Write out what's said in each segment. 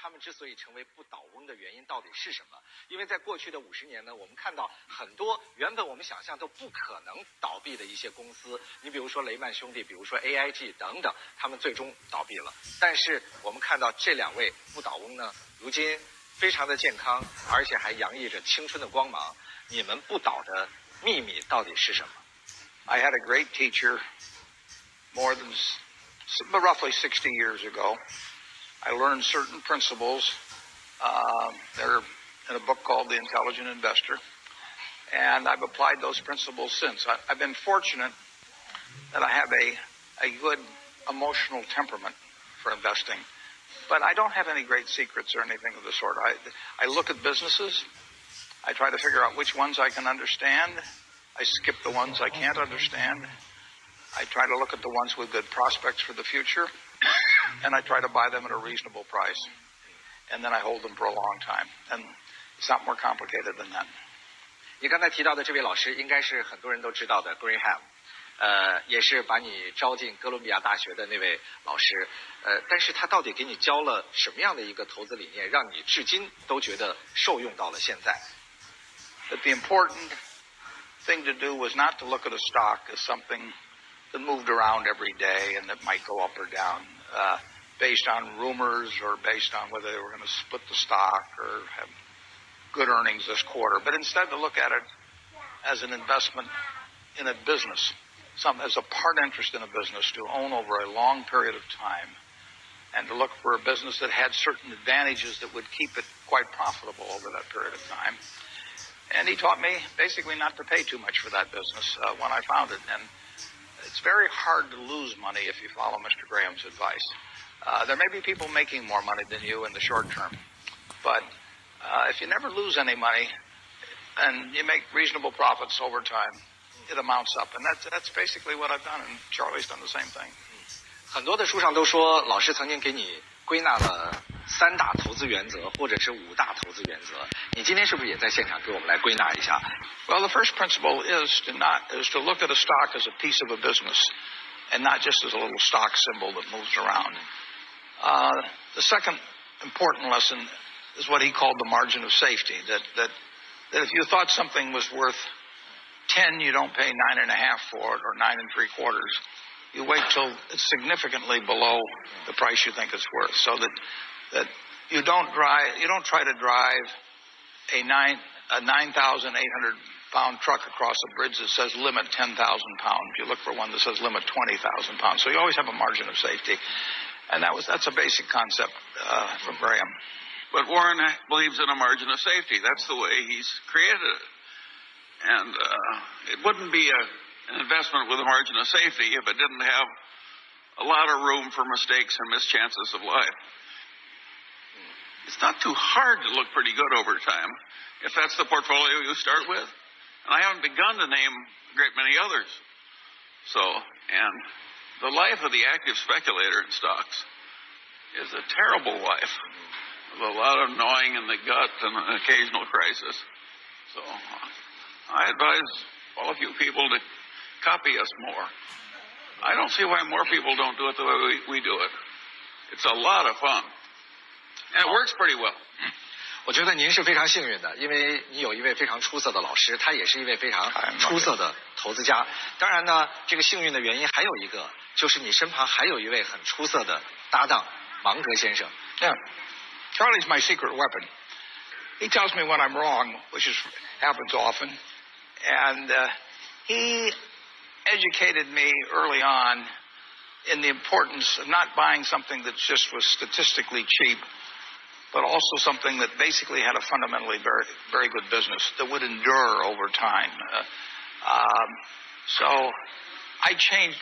他们之所以成为不倒翁的原因到底是什么？因为在过去的50年呢，我们看到很多原本我们想象都不可能倒闭的一些公司，你比如说雷曼兄弟，比如说 AIG 等等，他们最终倒闭了。但是我们看到这2位不倒翁呢，如今非常的健康，而且还洋溢着青春的光芒。你们不倒的秘密到底是什么？ I had a great teacher roughly 60 years ago. I learned certain principles. They're in a book called The Intelligent Investor. And I've applied those principles since. I've been fortunate that I have a good emotional temperament for investing. But I don't have any great secrets or anything of the sort. I look at businesses. I try to figure out which ones I can understand. I skip the ones I can't understand. I try to look at the ones with good prospects for the future, and I try to buy them at a reasonable price. And then I hold them for a long time. And it's not more complicated than that. 你刚才提到的这位老师应该是很多人都知道的 Graham， 也是把你招进哥伦比亚大学的那位老师。但是他到底给你教了什么样的一个投资理念，让你至今都觉得受用到了现在？ That the important thing to do was not to look at a stock as something that moved around every day and that might go up or down based on rumors or based on whether they were going to split the stock or have good earnings this quarter, but instead to look at it as an investment in a business, as a part interest in a business to own over a long period of time, and to look for a business that had certain advantages that would keep it quite profitable over that period of time. And he taught me basically not to pay too much for that business when I found it. And it's very hard to lose money if you follow Mr. Graham's advice. There may be people making more money than you in the short term, but if you never lose any money and you make reasonable profits over time, it amounts up. And that's basically what I've done, and Charlie's done the same thing. 很多的书上都说，老师曾经给你归纳了3大投资原则，或者是5大投资原则。你今天是不是也在现场给我们来归纳一下？ Well, the first principle is to look at a stock as a piece of a business, and not just as a little stock symbol that moves around. The second important lesson is what he called the margin of safety. That if you thought something was worth 10, you don't pay 9.5 for it, or 9 3/4. You wait till it's significantly below the price you think it's worth, so that you don't try to drive a 9,800 pound truck across a bridge that says limit 10,000 pounds. You look for one that says limit 20,000 pounds. So you always have a margin of safety, and that's a basic concept from Graham. But Warren believes in a margin of safety. That's the way he's created it, and it wouldn't be an investment with a margin of safety if it didn't have a lot of room for mistakes and mischances of life. It's not too hard to look pretty good over time if that's the portfolio you start with. And I haven't begun to name a great many others. So, and the life of the active speculator in stocks is a terrible life with a lot of gnawing in the gut and an occasional crisis. So I advise all of you people to copy us more. I don't see why more people don't do it the way we do it. It's a lot of fun. And it works pretty well. 我觉得您是非常幸运的，因为你有一位非常出色的老师，他也是一位非常出色的投资家。当然呢，这个幸运的原因还有一个，就是你身旁还有一位很出色的搭档芒格先生。Yeah, Charlie's my secret weapon. He tells me when I'm wrong, which happens often, and he educated me early on in the importance of not buying something that just was statistically cheap, but also something that basically had a fundamentally very, very good business that would endure over time. So I changed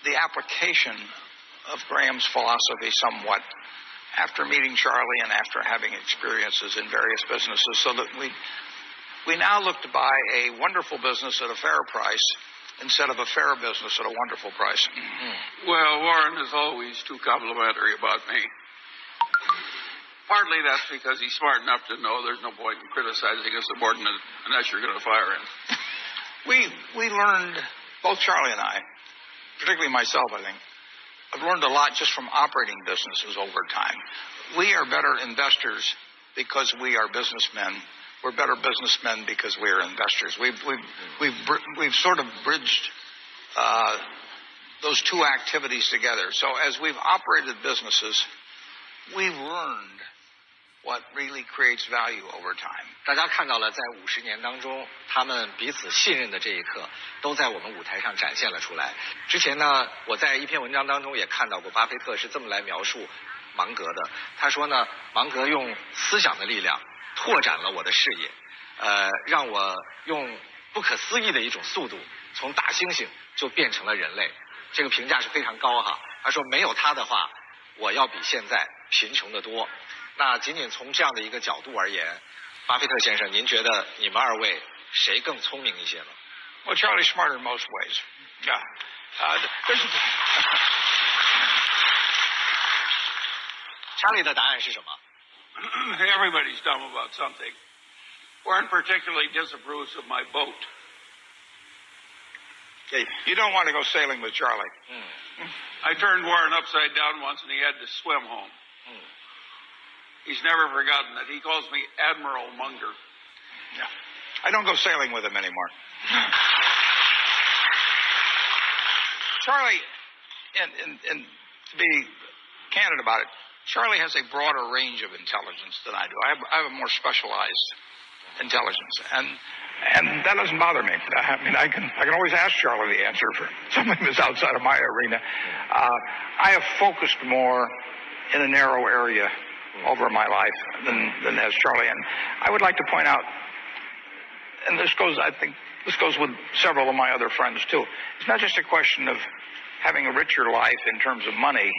the application of Graham's philosophy somewhat after meeting Charlie and after having experiences in various businesses, so that we now look to buy a wonderful business at a fair price instead of a fair business at a wonderful price. Well, Warren is always too complimentary about me. Partly that's because he's smart enough to know there's no point in criticizing a subordinate unless you're going to fire him. We learned, both Charlie and I, particularly myself, I think, I've learned a lot just from operating businesses over time. We are better investors because we are businessmen. We're better businessmen because we are investors. We've sort of bridged those two activities together. So as we've operated businesses, we've learned what really creates value over time. 大家看到了，在50年当中，他们彼此信任的这一刻，都在我们舞台上展现了出来。之前呢，我在一篇文章当中也看到过，巴菲特是这么来描述芒格的。他说呢，芒格用思想的力量拓展了我的视野，让我用不可思议的一种速度，从大猩猩就变成了人类。这个评价是非常高哈。他说没有他的话，我要比现在贫穷得多。那仅仅从这样的一个角度而言，巴菲特先生，您觉得你们二位谁更聪明一些呢？ Well, Charlie's smarter in most ways. Yeah. Charlie 的答案是什么？ Everybody's dumb about something. Warren particularly disapproves of my boat. You don't want to go sailing with Charlie. I turned Warren upside down once and he had to swim home. He's never forgotten that. He calls me Admiral Munger. Yeah. I don't go sailing with him anymore. Charlie, and to be candid about it, Charlie has a broader range of intelligence than I do. I have a more specialized intelligence, and that doesn't bother me. I mean, I can always ask Charlie the answer for something that's outside of my arena. I have focused more in a narrow area over my life than has Charlie. And I would like to point out, and I think this goes with several of my other friends too. It's not just a question of having a richer life in terms of money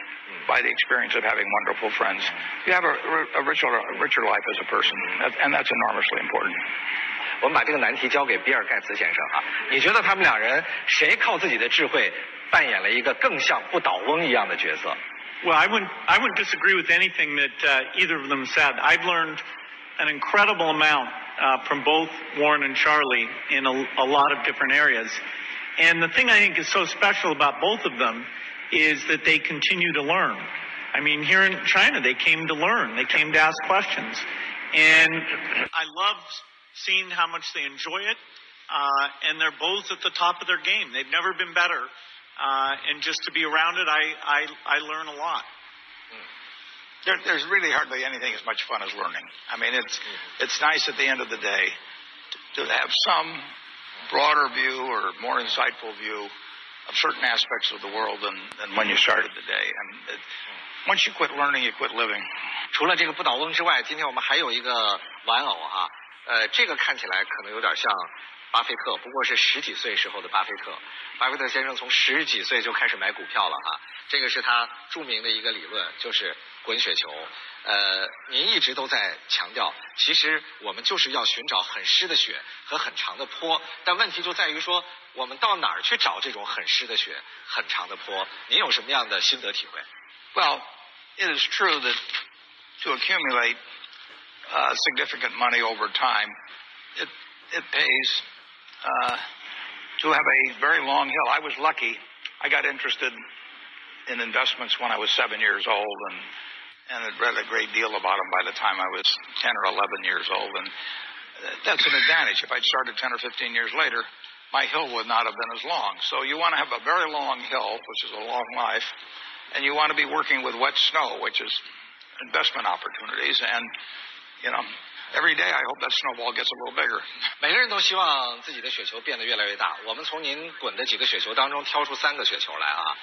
by the experience of having wonderful friends. You have a richer life as a person, and that's enormously important. 我们把这个难题交给比尔盖茨先生啊，你觉得他们两人谁靠自己的智慧扮演了一个更像不倒翁一样的角色？ Well, I wouldn't disagree with anything that either of them said. I've learned an incredible amount from both Warren and Charlie in a lot of different areas. And the thing I think is so special about both of them is that they continue to learn. I mean, here in China, they came to learn. They came to ask questions. And I love seeing how much they enjoy it. And they're both at the top of their game. They've never been better. And just to be around it, I learn a lot. There's really hardly anything as much fun as learning. I mean, it's nice at the end of the day to have some broader view or more insightful view of certain aspects of the world than when you started the day. And once you quit learning, you quit living. 除了这个不倒翁之外，今天我们还有一个玩偶哈，这个看起来可能有点像巴菲特，不过是10几岁时候的巴菲特。巴菲特先生从10几岁就开始买股票了哈，这个是他著名的一个理论，就是滚雪球。您一直都在强调，其实我们就是要寻找很湿的雪和很长的坡，但问题就在于说，我们到哪儿去找这种很湿的雪、很长的坡？您有什么样的心得体会？ Well, it is true that to accumulate significant money over time, it pays to have a very long hill. I was lucky. I got interested in investments when I was 7 years old and had read a great deal about them by the time I was 10 or 11 years old. And that's an advantage. If I'd started 10 or 15 years later, my hill would not have been as long. So you want to have a very long hill, which is a long life, and you want to be working with wet snow, which is investment opportunities. And, you know, every day I hope that snowball gets a little bigger. 每个人都希望自己的雪球变得越来越大。我们从您滚的几个雪球当中挑出3个雪球来啊，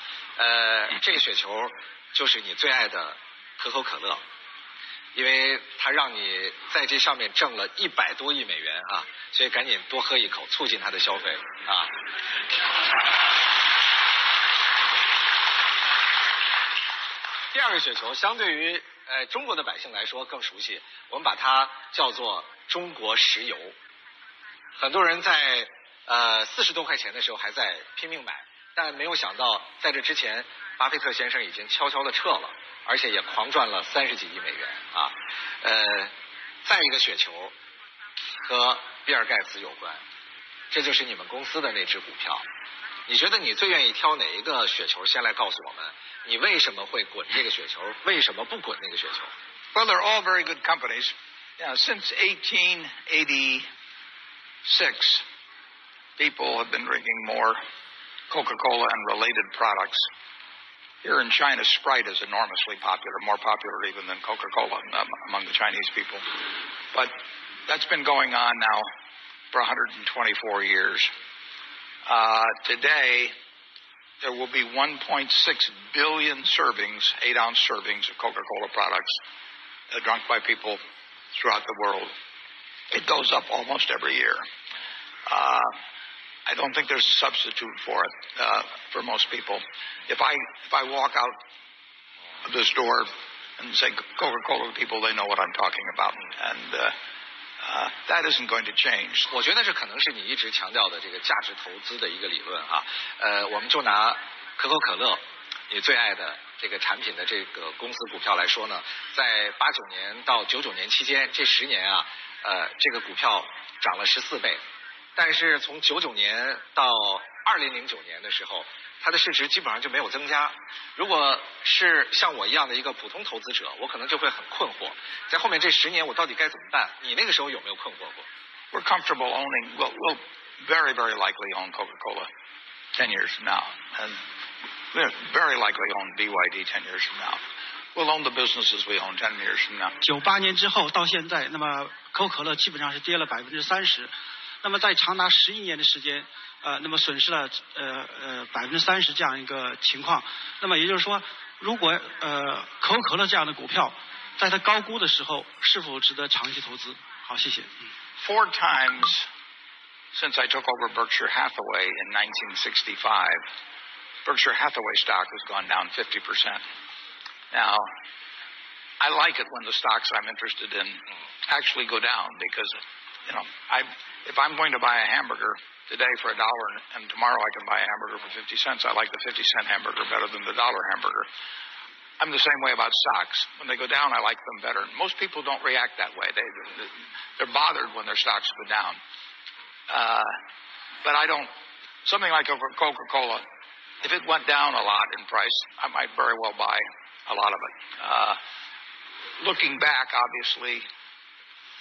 这个雪球就是你最爱的可口可乐，因为它让你在这上面挣了100多亿美元啊，所以赶紧多喝一口，促进它的消费啊。第2个雪球相对于中国的百姓来说更熟悉，我们把它叫做中国石油。很多人在40多块钱的时候还在拼命买，但没有想到在这之前，巴菲特先生已经悄悄的撤了，而且也狂赚了30几亿美元啊。再一个雪球和比尔盖茨有关，这就是你们公司的那只股票。你觉得你最愿意挑哪一个雪球？先来告诉我们，你为什么会滚这个雪球？为什么不滚那个雪球 Well, they're all very good companies. Since 1886, people have been drinking more Coca-Cola and related products. Here in China, Sprite is enormously popular, more popular even than Coca-Cola among the Chinese people. But that's been going on now for 124 years. Today, there will be 1.6 billion servings, 8-ounce servings of Coca-Cola products drunk by people throughout the world. It goes up almost every year. I don't think there's a substitute for it for most people. If I walk out of this door and say Coca-Cola to people, they know what I'm talking about, and that isn't going to change. 我觉得这可能是你一直强调的这个价值投资的一个理论啊。我们就拿可口可乐，你最爱的这个产品的这个公司股票来说呢，在89年到99年期间，这10年啊，这个股票涨了14倍。但是从99年到2009年的时候，它的市值基本上就没有增加。如果是像我一样的一个普通投资者，我可能就会很困惑，在后面这10年我到底该怎么办？你那个时候有没有困惑过 We're comfortable owning, we'll very, very likely own Coca-Cola 10 years from now. And we're very likely own BYD 10 years from now. We'll own the businesses we own 10 years from now. 98年之后到现在，那么可口可乐基本上是跌了30%。那么在长达11年的时间，那么损失了30%这样一个情况。那么也就是说，如果可口可乐这样的股票，在它高估的时候，是否值得长期投资？好，谢谢。4 times since I took over Berkshire Hathaway in 1965, Berkshire Hathaway stock has gone down 50%. Now, I like it when the stocks I'm interested in actually go down because, if I'm going to buy a hamburger today for $1 and tomorrow I can buy a hamburger for 50 cents, I like the 50-cent hamburger better than the $1 hamburger. I'm the same way about stocks. When they go down, I like them better. Most people don't react that way. They're bothered when their stocks go down. But I don't. Something like Coca-Cola, if it went down a lot in price, I might very well buy a lot of it. Looking back, obviously,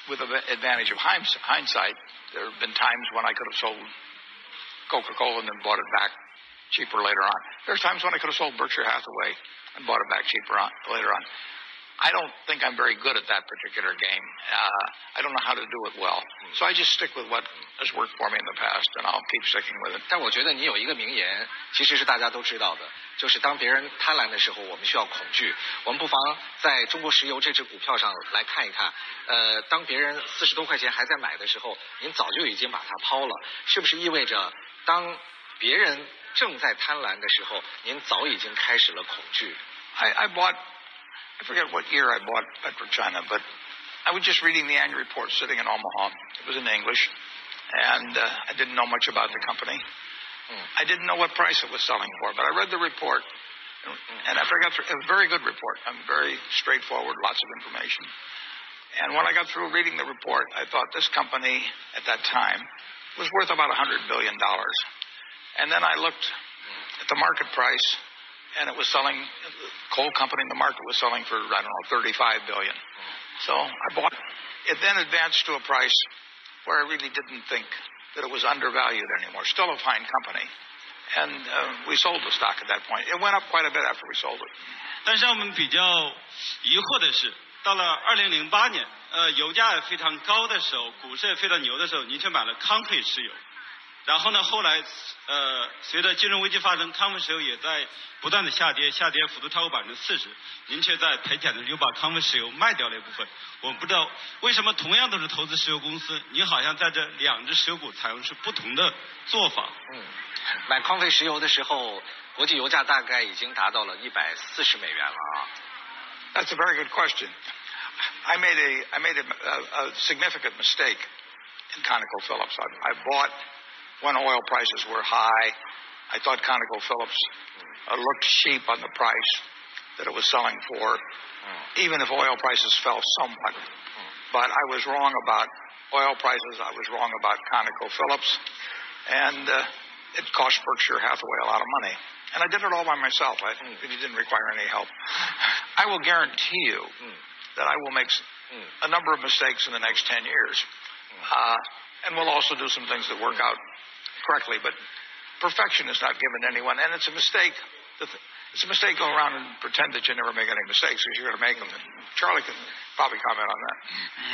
with the advantage of hindsight, there have been times when I could have sold Coca-Cola and then bought it back cheaper later on. There's times when I could have sold Berkshire Hathaway and bought it back cheaper later on. I don't think I'm very good at that particular game. I don't know how to do it well. So I just stick with what has worked for me in the past, and I'll keep sticking with it. 但我觉得你有一个名言，其实是大家都知道的，就是当别人贪婪的时候，我们需要恐惧。我们不妨在中国石油这只股票上来看一看，当别人40多块钱还在买的时候，您早就已经把它抛了，是不是意味着当别人正在贪婪的时候，您早已经开始了恐惧？ I forget what year I bought PetroChina, but I was just reading the annual report sitting in Omaha. It was in English, and I didn't know much about the company. I didn't know what price it was selling for, but I read the report, and after I got through, it was a very good report. Very straightforward, lots of information. And when I got through reading the report, I thought this company at that time was worth about $100 billion. And then I looked at the market price, and it was selling, the coal company in the market was selling for, I don't know, $35 billion. So I bought it. It then advanced to a price where I really didn't think that it was undervalued anymore. Still a fine company. And we sold the stock at that point. It went up quite a bit after we sold it. 但是让我们比较疑惑的是，到了2008年，油价非常高的时候，股市也非常牛的时候，您却买了康菲石油。然后呢，后来随着金融危机发生，康菲石油也在不断的下跌幅度超过40%，您却在赔钱的时候又把康菲石油卖掉了一部分。我们不知道为什么同样都是投资石油公司，您好像在这2只石油股采用是不同的做法。买康菲石油的时候，国际油价大概已经达到了140美元了啊。That's a very good question. I made a significant mistake in ConocoPhillips. I bought when oil prices were high. I thought ConocoPhillips looked cheap on the price that it was selling for, even if oil prices fell somewhat. But I was wrong about oil prices. I was wrong about ConocoPhillips. And it cost Berkshire Hathaway a lot of money. And I did it all by myself. It didn't require any help. I will guarantee you that I will make a number of mistakes in the next 10 years. And we'll also do some things that work out correctly. But perfection is not given to anyone. And it's a mistake. It's a mistake go around and pretend that you never make any mistakes because you're going to make them. Charlie can probably comment on that.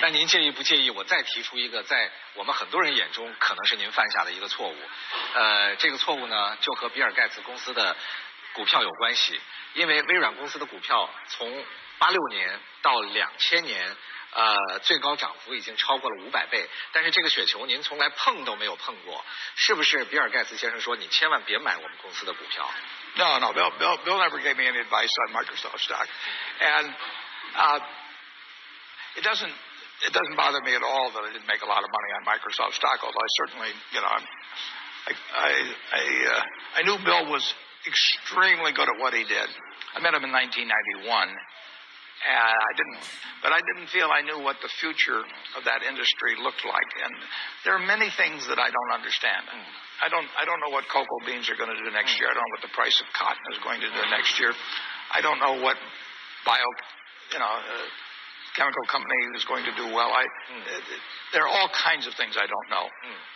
那您介意不介意我再提出一个在我们很多人眼中可能是您犯下的一个错误？这个错误呢，就和比尔盖茨公司的股票有关系。因为微软公司的股票从86年到2000年，最高涨幅已经超过了500倍，但是这个雪球您从来碰都没有碰过，是不是？比尔盖茨先生说你千万别买我们公司的股票。No, Bill never gave me any advice on Microsoft stock, and it doesn't bother me at all that I didn't make a lot of money on Microsoft stock. Although I certainly, I knew Bill was extremely good at what he did. I met him in 1991. And I didn't feel I knew what the future of that industry looked like. And there are many things that I don't understand. I don't know what cocoa beans are going to do next year. I don't know what the price of cotton is going to do next year. I don't know what chemical company is going to do well. There are all kinds of things I don't know.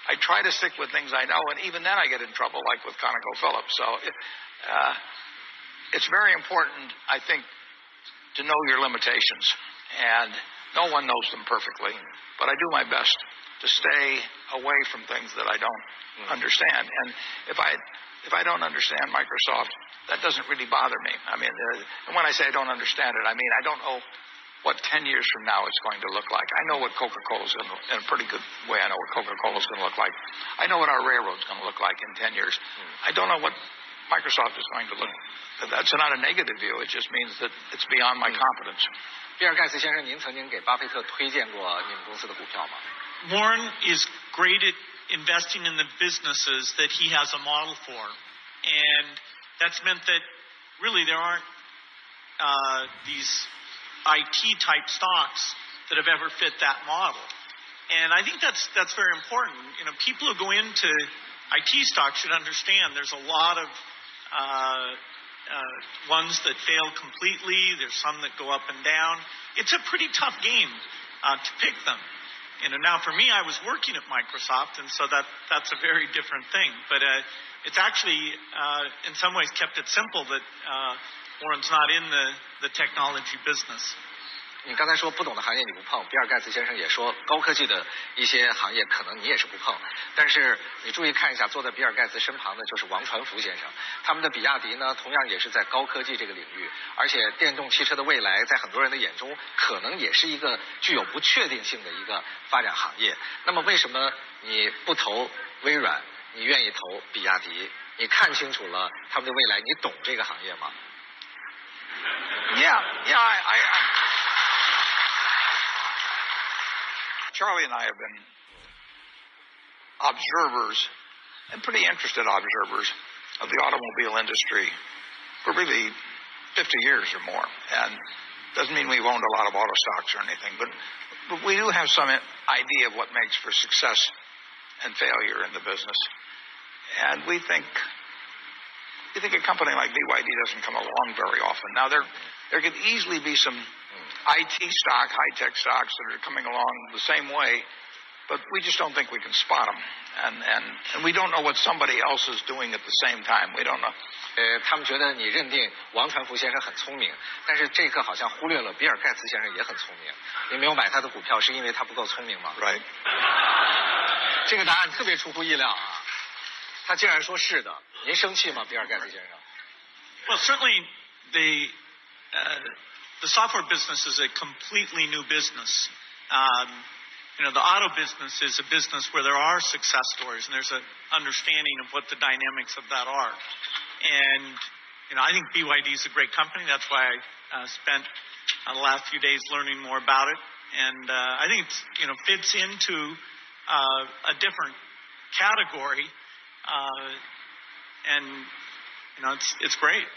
I try to stick with things I know, and even then I get in trouble, like with ConocoPhillips. So it's very important, I think, to know your limitations, and no one knows them perfectly, but I do my best to stay away from things that I don't understand. And if I don't understand Microsoft, that doesn't really bother me. I mean, and when I say I don't understand it, I mean I don't know what 10 years from now it's going to look like. I know what Coca-Cola is going to, in a pretty good way, I know what Coca-Cola is going to look like. I know what our railroad's going to look like in 10 years. I don't know what Microsoft is going to look. That's not a negative view. It just means that it's beyond my competence. 比尔盖茨先生，您曾经给巴菲特推荐过你们公司的股票吗？ Warren is great at investing in the businesses that he has a model for. And that's meant that really there aren't these IT-type stocks that have ever fit that model. And I think that's very important. People who go into IT stocks should understand there's a lot of ones that fail completely. There's some that go up and down. It's a pretty tough game to pick them. Now for me, I was working at Microsoft, and so that's a very different thing. But it's actually, in some ways, kept it simple that Warren's not in the technology business. 你刚才说不懂的行业你不碰，比尔盖茨先生也说高科技的一些行业可能你也是不碰，但是你注意看一下，坐在比尔盖茨身旁的就是王传福先生，他们的比亚迪呢同样也是在高科技这个领域，而且电动汽车的未来在很多人的眼中可能也是一个具有不确定性的一个发展行业。那么为什么你不投微软，你愿意投比亚迪？你看清楚了他们的未来，你懂这个行业吗？ Yeah, Charlie and I have been observers, and pretty interested observers, of the automobile industry for really 50 years or more. And doesn't mean we've owned a lot of auto stocks or anything, but we do have some idea of what makes for success and failure in the business. And we think a company like BYD doesn't come along very often. Now, there could easily be some IT stock, high-tech stocks that are coming along the same way, but we just don't think we can spot them. And we don't know what somebody else is doing at the same time. We don't know. 他们觉得你认定王传福先生很聪明，但是这个好像忽略了比尔盖茨先生也很聪明。你没有买他的股票是因为他不够聪明吗？ Right. 这个答案特别出乎意料啊！他竟然说是的。您生气吗，比尔盖茨先生？ Well, certainly the software business is a completely new business. The auto business is a business where there are success stories and there's an understanding of what the dynamics of that are. And, I think BYD is a great company. That's why I spent the last few days learning more about it. And I think it's, fits into a different category. And, it's great.